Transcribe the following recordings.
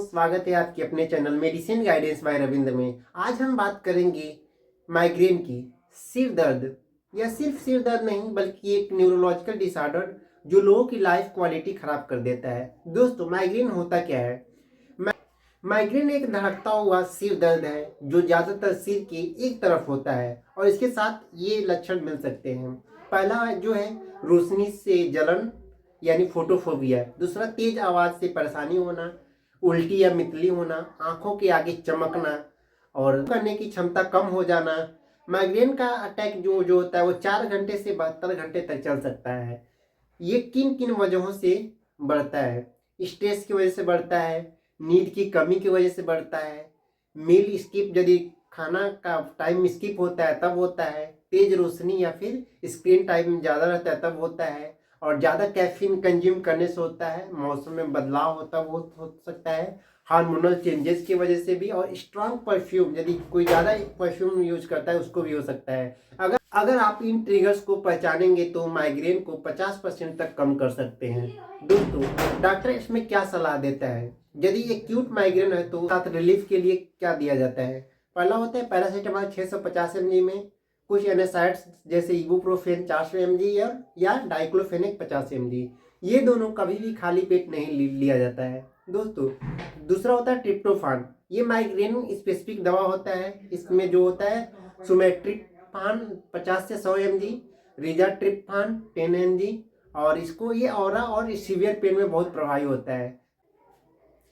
स्वागत है आपके अपने channel medicine guidance bye Ravindra में। आज हम बात करेंगे माइग्रेन की। सिर दर्द या सिर्फ सिर दर्द नहीं बल्कि एक न्यूरोलॉजिकल डिसऑर्डर जो लोगों की लाइफ क्वालिटी खराब कर देता है। दोस्तों, माइग्रेन होता क्या है? माइग्रेन एक धड़कता हुआ सिर दर्द है जो ज़्यादातर सिर के एक तरफ होता है और इसके साथ ये लक्षण मिल सकते हैं। पहला जो है रोशनी से जलन यानी फोटोफोबिया। दूसरा तेज आवाज़ से परेशानी होना, उल्टी या मितली होना, आंखों के आगे चमकना और करने की क्षमता कम हो जाना। माइग्रेन का अटैक जो होता है वो 4 घंटे से 72 घंटे तक चल सकता है। ये किन किन वजहों से बढ़ता है? स्ट्रेस की वजह से बढ़ता है, नींद की कमी की वजह से बढ़ता है, मील स्किप यदि खाना का टाइम स्किप होता है तब होता है, तेज रोशनी या फिर स्क्रीन टाइम ज़्यादा रहता है तब होता है, और ज़्यादा कैफीन कंज्यूम करने से होता है, मौसम में बदलाव होता है वो हो सकता है, हार्मोनल चेंजेस की वजह से भी, और स्ट्रांग परफ्यूम यदि कोई ज़्यादा परफ्यूम यूज करता है उसको भी हो सकता है। अगर आप इन ट्रिगर्स को पहचानेंगे तो माइग्रेन को 50% तक कम कर सकते हैं। दोस्तों, डॉक्टर इसमें क्या सलाह देता है? यदि एक्यूट माइग्रेन है तो साथ रिलीफ के लिए क्या दिया जाता है? पहला होता है पैरासीटामॉल 650 mg में, कुछ एनेसाइड्स जैसे इबुप्रोफेन 400 mg या डाइक्लोफेनेक 50 mg। ये दोनों कभी भी खाली पेट नहीं लिया जाता है। दोस्तों, दूसरा होता है ट्रिप्टोफान। ये माइग्रेन स्पेसिफिक दवा होता है। इसमें जो होता है सुमेट्रिप्टान 50 से 100 mg, रिजाट्रिप्टान 10 mg, और इसको ये ऑरा और सीवियर पेन में बहुत प्रभावी होता है।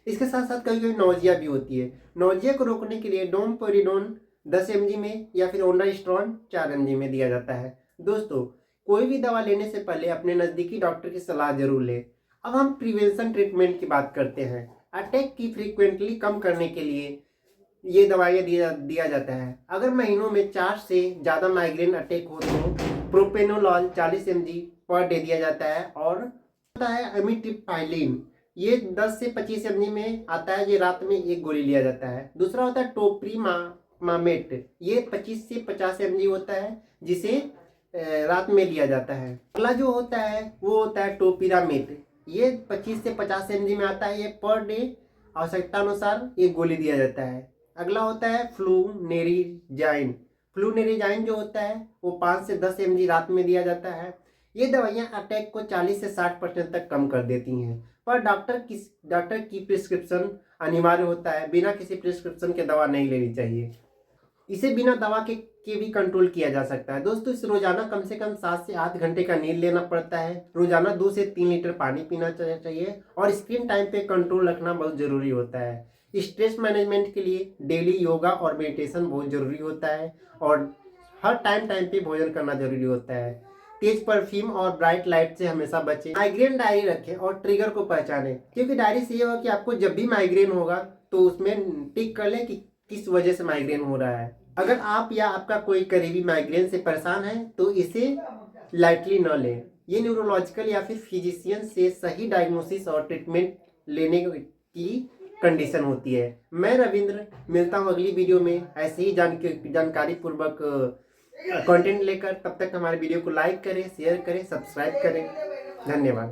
इसके साथ साथ कभी कभी नौजिया भी होती है। नौजिया को रोकने के लिए डोमपेरिडोन 10 mg में या फिर ओंडास्ट्रोन 4 mg में दिया जाता है। दोस्तों, कोई भी दवा लेने से पहले अपने नज़दीकी डॉक्टर की सलाह जरूर लें। अब हम प्रिवेंशन ट्रीटमेंट की बात करते हैं। अटैक की फ्रीक्वेंटली कम करने के लिए ये दवाइयाँ दिया जाता है। अगर महीनों में 4 से ज़्यादा माइग्रेन अटैक हो तो प्रोपेनोलॉल 40 mg पर डे दिया जाता है। और होता है एमिट्रिप्टाइलिन, ये 10 से 25 mg में आता है। ये रात में एक गोली लिया जाता है। दूसरा होता है टोप्रीमामेट, ये 25 से 50 mg होता है जिसे रात में लिया जाता है। अगला जो होता है वो होता है टोपिरामेट, ये 25 से 50 mg में आता है। ये पर डे आवश्यकता अनुसार एक गोली दिया जाता है। अगला होता है फ्लूनेरिजाइन। फ्लूनेरिजाइन जो होता है वो 5 से 10 mg रात में दिया जाता है। ये दवाइयाँ अटैक को 40 से 60% तक कम कर देती हैं, पर डॉक्टर की प्रिस्क्रिप्शन अनिवार्य होता है। बिना किसी प्रिस्क्रिप्शन के दवा नहीं लेनी चाहिए। इसे बिना दवा के भी कंट्रोल किया जा सकता है। दोस्तों, इस रोजाना कम से कम 7 से 8 घंटे का नींद लेना पड़ता है। रोजाना 2 से 3 लीटर पानी पीना चाहिए और स्क्रीन टाइम पे कंट्रोल रखना बहुत जरूरी होता है। स्ट्रेस मैनेजमेंट के लिए डेली योगा और मेडिटेशन बहुत जरूरी होता है, और हर टाइम पे भोजन करना जरूरी होता है। तेज परफ्यूम और ब्राइट लाइट से हमेशा बचें। माइग्रेन डायरी रखें और ट्रिगर को पहचानें, क्योंकि डायरी से ये होगा कि आपको जब भी माइग्रेन होगा तो उसमें टिक कर लें कि किस वजह से माइग्रेन हो रहा है। अगर आप या आपका कोई करीबी माइग्रेन से परेशान है तो इसे लाइटली न लें। ये न्यूरोलॉजिकल या फिर फिजिशियन से सही डायग्नोसिस और ट्रीटमेंट लेने की कंडीशन होती है। मैं रविंद्र मिलता हूँ अगली वीडियो में ऐसे ही जानकारी पूर्वक कंटेंट लेकर। तब तक हमारे वीडियो को लाइक करें, शेयर करें, सब्सक्राइब करें। धन्यवाद।